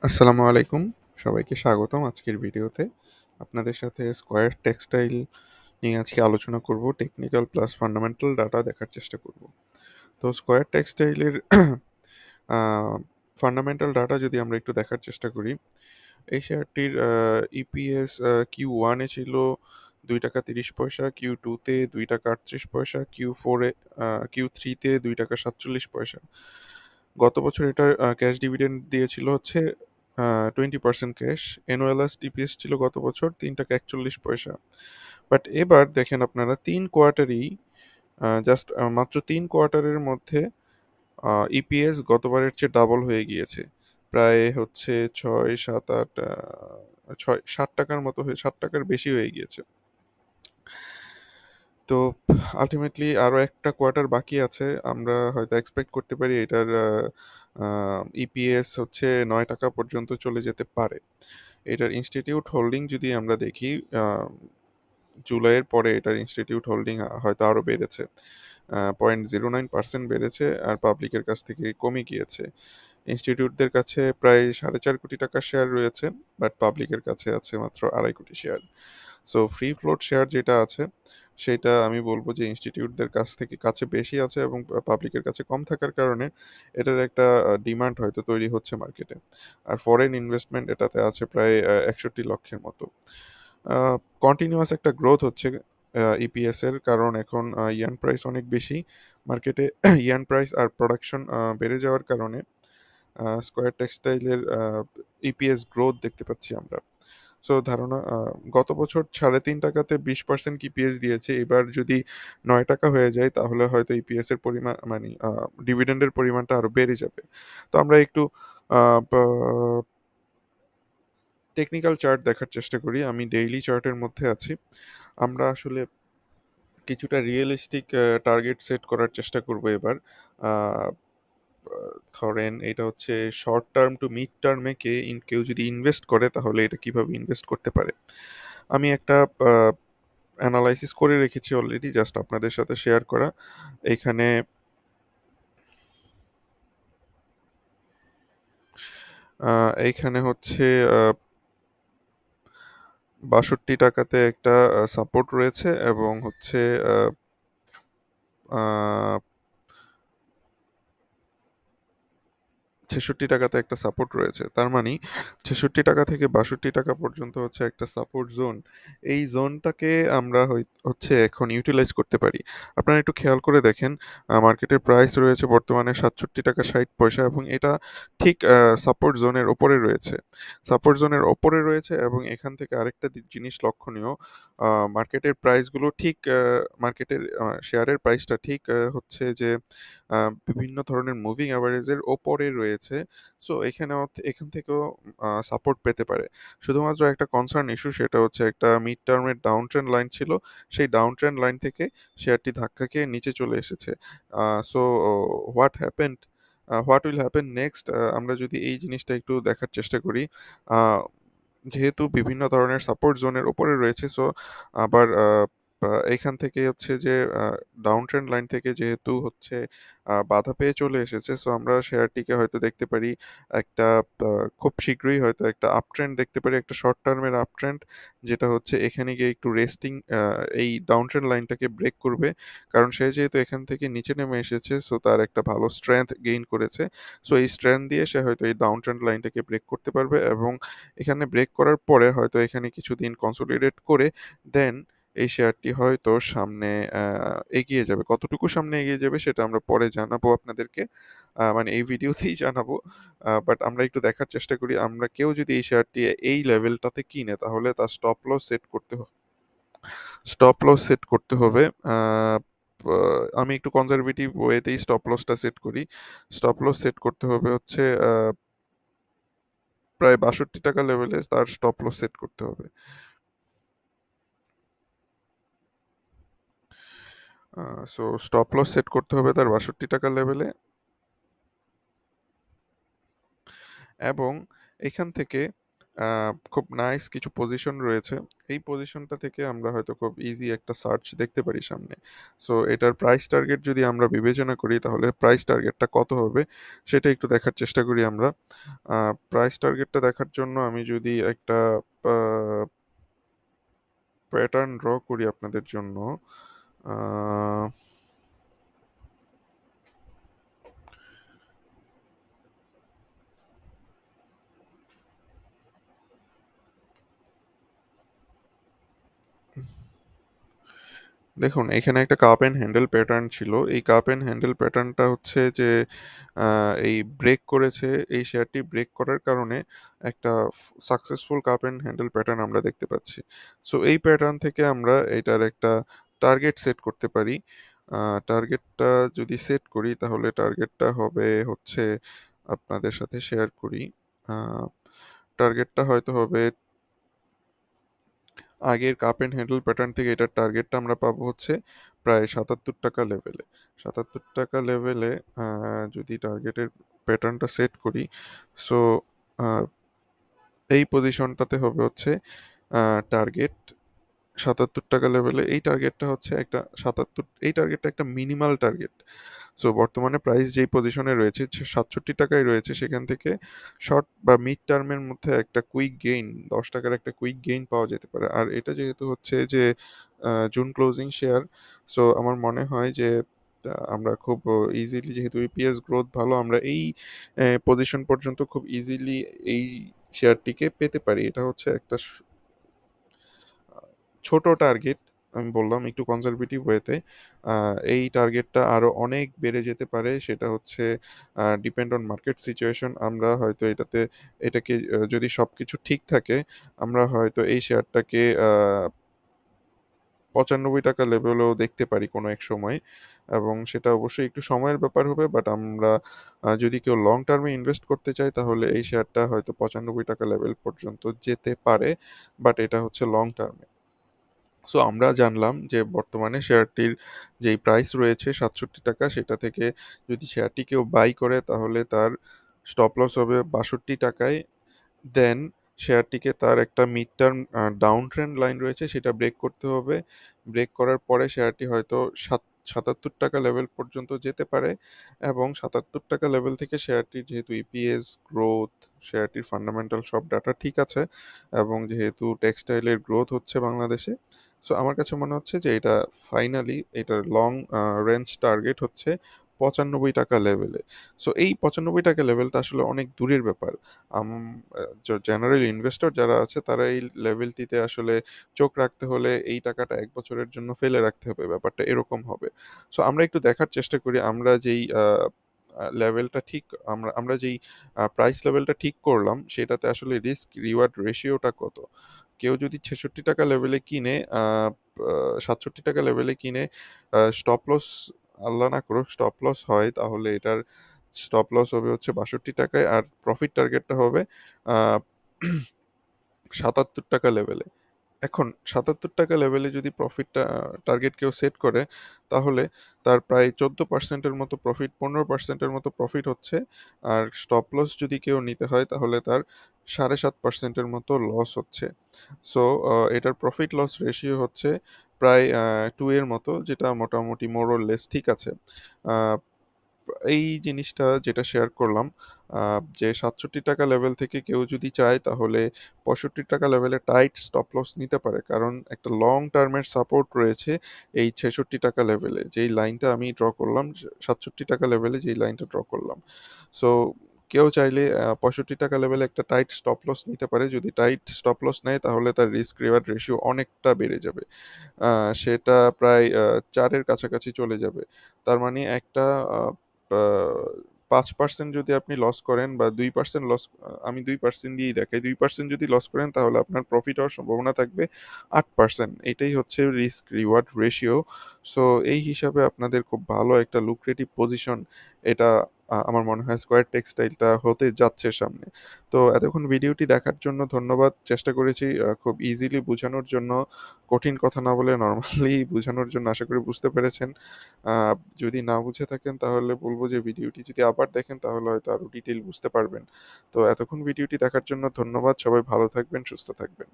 আসসালামু আলাইকুম। সবাইকে স্বাগতম আজকের ভিডিওতে। আপনাদের সাথে স্কয়ার টেক্সটাইল নিয়ে আজকে আলোচনা করব। টেকনিক্যাল প্লাস ফান্ডামেন্টাল ডাটা দেখার চেষ্টা করব। তো স্কয়ার টেক্সটাইলের আ ফান্ডামেন্টাল ডাটা যদি আমরা একটু দেখার চেষ্টা করি, এই শেয়ারটির ইপিএস Q1 এ ছিল ৳২.৩০, Q2 তে ৳২.৩৮, Q4 এ Q3 তে ৳২.৪৭। গত বছর এটা ক্যাশ ডিভিডেন্ড দিয়েছিল হচ্ছে আ 20% ক্যাশ। অ্যানুয়ালাইজড ইপিএস ছিল গত বছর ৳৩.৪১। বাট এবার দেখেন আপনারা ৩ কোয়ার্টারেই জাস্ট মাত্র ৩ কোয়ার্টারের মধ্যে ইপিএস গতবারের চেয়ে ডাবল হয়ে গিয়েছে। প্রায় হচ্ছে ৬, ৭, ৮ ৳৬০ মতো হয়ে ৳৬০ বেশি হয়ে গিয়েছে। তো আল্টিমেটলি আরও একটা কোয়ার্টার বাকি আছে। আমরা হয়তো এক্সপেক্ট করতে পারি এটার ইপিএস হচ্ছে ৳৯ পর্যন্ত চলে যেতে পারে। এটার ইনস্টিটিউট হোল্ডিং যদি আমরা দেখি, আ জুলাইয়ের পরে এটার ইনস্টিটিউট হোল্ডিং হয়তো আরও বেড়েছে। 0.09% বেড়েছে আর পাবলিকের কাছ থেকে কমে গিয়েছে। ইনস্টিটিউটদের কাছে প্রায় ৳৪.৫ কোটি শেয়ার রয়েছে, বাট পাবলিকের কাছে আছে মাত্র ২.৫ কোটি share. So free float share যেটা আছে, সেটা আমি বলব যে ইনস্টিটিউটদের কাছে বেশি আছে এবং পাবলিকের কাছে কম থাকার কারণে এটার একটা ডিমান্ড হয়তো তৈরি হচ্ছে মার্কেটে। আর ফরেন ইনভেস্টমেন্ট এটাতে আছে প্রায় ৬১ লক্ষের মতো। আ কন্টিনিউয়াস একটা গ্রোথ হচ্ছে ইপিএস এর, কারণ এখন ইয়ান প্রাইস অনেক বেশি। মার্কেটে ইয়ান প্রাইস আর প্রোডাকশন বেড়ে যাওয়ার কারণে স্কয়ার টেক্সটাইলের ইপিএস গ্রোথ দেখতে পাচ্ছি আমরা। সো ধারণা, গত বছর ৳৩.৫ তে ২০% ইপিএস দিয়েছে। এবার যদি ৳৯ হয়ে যায় তাহলে হয়তো ইপিএস এর পরিমাণ মানে ডিভিডেন্ডের পরিমাণটা আরো বেড়ে যাবে। তো আমরা একটু আ পা টেকনিক্যাল চার্ট দেখার চেষ্টা করি। আমি ডেইলি চার্টের মধ্যে আছি। আমরা আসলে কিছুটা রিয়ালিস্টিক টার্গেট সেট করার চেষ্টা করব এবার। আ আ ধরেন এটা হচ্ছে শর্ট টার্ম টু মিড টার্মে কেউ যদি ইনভেস্ট করে তাহলে এটা কিভাবে ইনভেস্ট করতে পারে। আমি একটা আ এনালাইসিস করে রেখেছি অলরেডি, জাস্ট আপনাদের সাথে শেয়ার করা। এইখানে আ এইখানে হচ্ছে আ ৳৬২ তে একটা সাপোর্ট রয়েছে এবং হচ্ছে আ আ ৳৬৬ তে একটা সাপোর্ট রয়েছে। তার মানি ৳৬৬ থেকে ৳৬২ পর্যন্ত হচ্ছে একটা সাপোর্ট জোন। এই জোনটাকে আমরা হচ্ছে এখন ইউটিলাইজ করতে পারি। আপনারা একটু খেয়াল করে দেখেন, মার্কেটের প্রাইস রয়েছে বর্তমানে ৳৬৭.৬০ এবং এটা ঠিক সাপোর্ট জোনের ওপরে রয়েছে। সাপোর্ট জোনের ওপরে রয়েছে এবং এখান থেকে আরেকটা জিনিস লক্ষণীয়, আ মার্কেটের প্রাইসগুলো ঠিক মার্কেটের শেয়ারের প্রাইসটা ঠিক হচ্ছে যে আ বিভিন্ন ধরনের মুভিং এভারেজের ওপরে রয়েছে। সো এখান থেকেও সাপোর্ট পেতে পারে। শুধুমাত্র একটা কনসার্ন ইস্যু, সেটা হচ্ছে একটা মিড টার্মের ডাউন ট্রেন্ড লাইন ছিল। সেই ডাউন ট্রেন্ড লাইন থেকে শেয়ারটি ধাক্কা খেয়ে নিচে চলে এসেছে। So what happened what will happen next, আমরা যদি এই জিনিসটা একটু দেখার চেষ্টা করি। আ যেহেতু বিভিন্ন ধরনের সাপোর্ট জোনের উপরে রয়েছে, সো আবার এইখান থেকে হচ্ছে যে ডাউন ট্রেন্ড লাইন থেকে যেহেতু হচ্ছে বাধা পেয়ে চলে এসেছে, সো আমরা শেয়ারটিকে হয়তো দেখতে পারি একটা আ খুব শীঘ্রই হয়তো একটা আপ ট্রেন্ড দেখতে পারি, একটা শর্ট টার্মের আপ ট্রেন্ড, যেটা হচ্ছে এখানে গিয়ে একটু রেস্টিং এই ডাউন ট্রেন্ড লাইনটাকে ব্রেক করবে। কারণ সে যেহেতু এখান থেকে নিচে নেমে এসেছে, সো তার একটা ভালো স্ট্রেংথ গেইন করেছে। সো এই স্ট্রেংথ দিয়ে সে হয়তো এই ডাউন ট্রেন্ড লাইনটাকে ব্রেক করতে পারবে এবং এখানে ব্রেক করার পরে হয়তো এখানে কিছুদিন কনসোলিডেট করে দেন এই শেয়ারটি হয়তো সামনে আ এগিয়ে যাবে। কতটুকু সামনে এগিয়ে যাবে সেটা আমরা পরে জানাবো আপনাদেরকে। মানে এই ভিডিওতেই জানাবো। বাট আমরা একটু দেখার চেষ্টা করি, আমরা কেউ যদি এই শেয়ারটি এই লেভেলটাতে কিনে তাহলে তার স্টপ লস সেট করতে হবে। আ পা আমি একটু কনজারভেটিভ ওয়েতেই স্টপ লসটা সেট করি। স্টপ লস সেট করতে হবে হচ্ছে প্রায় ৳৬২ লেভেলে তার স্টপ লস সেট করতে হবে। আ সো স্টপ লস সেট করতে হবে তার ৳৬২ লেভেলে এবং এখান থেকে খুব নাইস কিছু পজিশন রয়েছে। এই পজিশনটা থেকে আমরা হয়তো খুব ইজি একটা সার্চ দেখতে পারি সামনে। সো এটার প্রাইস টার্গেট যদি আমরা বিবেচনা করি তাহলে প্রাইস টার্গেটটা কত হবে সেটা একটু দেখার চেষ্টা করি আমরা। প্রাইস টার্গেটটা দেখার জন্য আমি যদি একটা আ প্যাটার্ন ড্র করি আপনাদের জন্য। আ দেখুন এখানে একটা কাপ অ্যান্ড হ্যান্ডেল প্যাটার্ন ছিল। এই কাপ অ্যান্ড হ্যান্ডেল প্যাটার্নটা হচ্ছে যে এই ব্রেক করেছে, এই শেয়ারটি ব্রেক করার কারণে একটা successful cup and handle pattern আমরা দেখতে পাচ্ছি। সো এই প্যাটার্ন থেকে আমরা এটার একটা টার্গেট সেট করতে পারি। টার্গেটটা যদি সেট করি তাহলে টার্গেটটা হবে হচ্ছে আপনাদের সাথে শেয়ার করি। আ টার্গেটটা হয়তো হবে আগের কাপ অ্যান্ড হ্যান্ডেল প্যাটার্ন থেকে এটার টার্গেটটা আমরা পাবো হচ্ছে প্রায় ৳৭৭ লেভেলে। ৳৭৭ লেভেলে যদি টার্গেটের প্যাটার্নটা সেট করি, সো আ এই পজিশনটাতে হবে হচ্ছে টার্গেট ৳৭৭ লেভেলে। এই টার্গেটটা হচ্ছে একটা ৭৭, এই টার্গেটটা একটা মিনিমাল টার্গেট। সো বর্তমানে প্রাইস যেই পজিশনে রয়েছে ৳৬৭ রয়েছে, সেখান থেকে শর্ট বা মিড টার্মের মধ্যে একটা কুইক গেইন, ৳১০ একটা কুইক গেইন পাওয়া যেতে পারে। আর এটা যেহেতু হচ্ছে যে জুন ক্লোজিং শেয়ার, সো আমার মনে হয় যে আমরা খুব ইজিলি, যেহেতু ইপিএস গ্রোথ ভালো, আমরা এই পজিশন পর্যন্ত খুব ইজিলি এই শেয়ারটিকে পেতে পারি। এটা হচ্ছে একটা আ ছোট টার্গেট। আমি বললাম একটু কনজারভেটিভ ওয়েতে। এই টার্গেটটা আরো অনেক বেড়ে যেতে পারে। সেটা হচ্ছে ডিপেন্ড অন মার্কেট সিচুয়েশন। আমরা হয়তো এটাকে যদি সবকিছু ঠিক থাকে, আমরা হয়তো এই শেয়ারটাকে ৳৯৫ লেভেলেও দেখতে পারি কোনো এক সময়, এবং সেটা অবশ্যই একটু সময়ের ব্যাপার হবে। বাট আমরা যদি কেউ লং টার্মে ইনভেস্ট করতে চায় তাহলে এই শেয়ারটা হয়তো ৳৯৫ লেভেল পর্যন্ত যেতে পারে। বাট এটা হচ্ছে লং টার্মে। সো আমরা জানলাম যে বর্তমানে শেয়ারটির যেই প্রাইস রয়েছে ৳৬৭, সেটা থেকে যদি শেয়ারটি কেউ বাই করে তাহলে তার স্টপ লস হবে ৳৬২। দেন শেয়ারটিকে তার একটা mid term down trend line রয়েছে, সেটা ব্রেক করতে হবে। ব্রেক করার পরে শেয়ারটি হয়তো ৳৭৭ লেভেল পর্যন্ত যেতে পারে, এবং ৳৭৭ লেভেল থেকে শেয়ারটির যেহেতু ইপিএস গ্রোথ, শেয়ারটির ফান্ডামেন্টাল সব ডাটা ঠিক আছে, এবং যেহেতু টেক্সটাইলের গ্রোথ হচ্ছে বাংলাদেশে, সো আমার কাছে মনে হচ্ছে যে এটা ফাইনালি এটার লং রেঞ্জ টার্গেট হচ্ছে ৳৯৫ লেভেলে। সো এই ৳৯৫ লেভেলটা আসলে অনেক দূরের ব্যাপার। আম জেনারেল ইনভেস্টর যারা আছে তারা এই লেভেলটিতে আসলে চোখ রাখতে হলে এই টাকাটা ১ বছরের জন্য ফেলে রাখতে হবে। ব্যাপারটা এরকম হবে। সো আমরা একটু দেখার চেষ্টা করি আমরা যেই লেভেলটা ঠিক, আমরা আমরা যেই প্রাইস লেভেলটা ঠিক করলাম সেটাতে আসলে রিস্ক রিওয়ার্ড রেশিওটা কত? কেউ যদি ৳৬৬ লেভেলে কিনে ৳৬৭ লেভেলে কিনে স্টপ লস, আল্লাহ না করুক স্টপ লস হয়, তাহলে এটার স্টপ লস হবে হচ্ছে ৳৬২ আর প্রফিট টার্গেটটা হবে আ ৳৭৭ লেভেলে। এখন ৳৭৭ লেভেলে যদি প্রফিটটা টার্গেট কেউ সেট করে, তাহলে তার প্রায় 14% এর মতো প্রফিট, 15% এর মতো প্রফিট হচ্ছে। আর স্টপ লস যদি কেউ নিতে হয় তাহলে তার 7.5% এর মতো লস হচ্ছে। সো এটার প্রফিট লস রেশিও হচ্ছে প্রায় 2 এর মতো, যেটা মোটামুটি মোর অর লেস ঠিক আছে। আ এই জিনিসটা যেটা শেয়ার করলাম, যে ৳৬৭ লেভেল থেকে কেউ যদি চায় তাহলে ৳৬৫ লেভেলে টাইট স্টপ লস নিতে পারে। কারণ একটা লং টার্মের সাপোর্ট রয়েছে এই ৳৬৬ লেভেলে। যেই লাইনটা আমি ড্র করলাম, ৳৬৭ লেভেলে যেই লাইনটা ড্র করলাম। সো কেউ চাইলে ৳৬৫ লেভেলে একটা টাইট স্টপ লস নিতে পারে। যদি টাইট স্টপ লস নেয় তাহলে তার রিস্ক রিওয়ার্ড রেশিও অনেকটা বেড়ে যাবে। আ সেটা প্রায় ৪ এর কাছাকাছি চলে যাবে। তার মানে একটা আ আ ৫% যদি আপনি লস করেন বা ২% লস, আমি ২% দিয়েই দেখাই। ২% যদি লস করেন তাহলে আপনার প্রফিট হওয়ার সম্ভাবনা থাকবে ৮%। এটাই হচ্ছে রিস্ক রিওয়ার্ড রেশিও। সো এই হিসাবে আপনাদের খুব ভালো একটা লুক্রেটিভ পজিশন এটা আমার মনে হয় স্কয়ার টেক্সটাইলটা হতে যাচ্ছে সামনে। তো এতক্ষণ ভিডিওটি দেখার জন্য ধন্যবাদ। চেষ্টা করেছি খুব ইজিলি বোঝানোর জন্য, কঠিন কথা না বলে নরমালি বোঝানোর জন্য। আশা করি বুঝতে পেরেছেন। আ যদি না বুঝে থাকেন তাহলে বলব যে ভিডিওটি যদি আবার দেখেন তাহলে হয়তো আরো ডিটেইল বুঝতে পারবেন। তো এতক্ষণ ভিডিওটি দেখার জন্য ধন্যবাদ। সবাই ভালো থাকবেন, সুস্থ থাকবেন।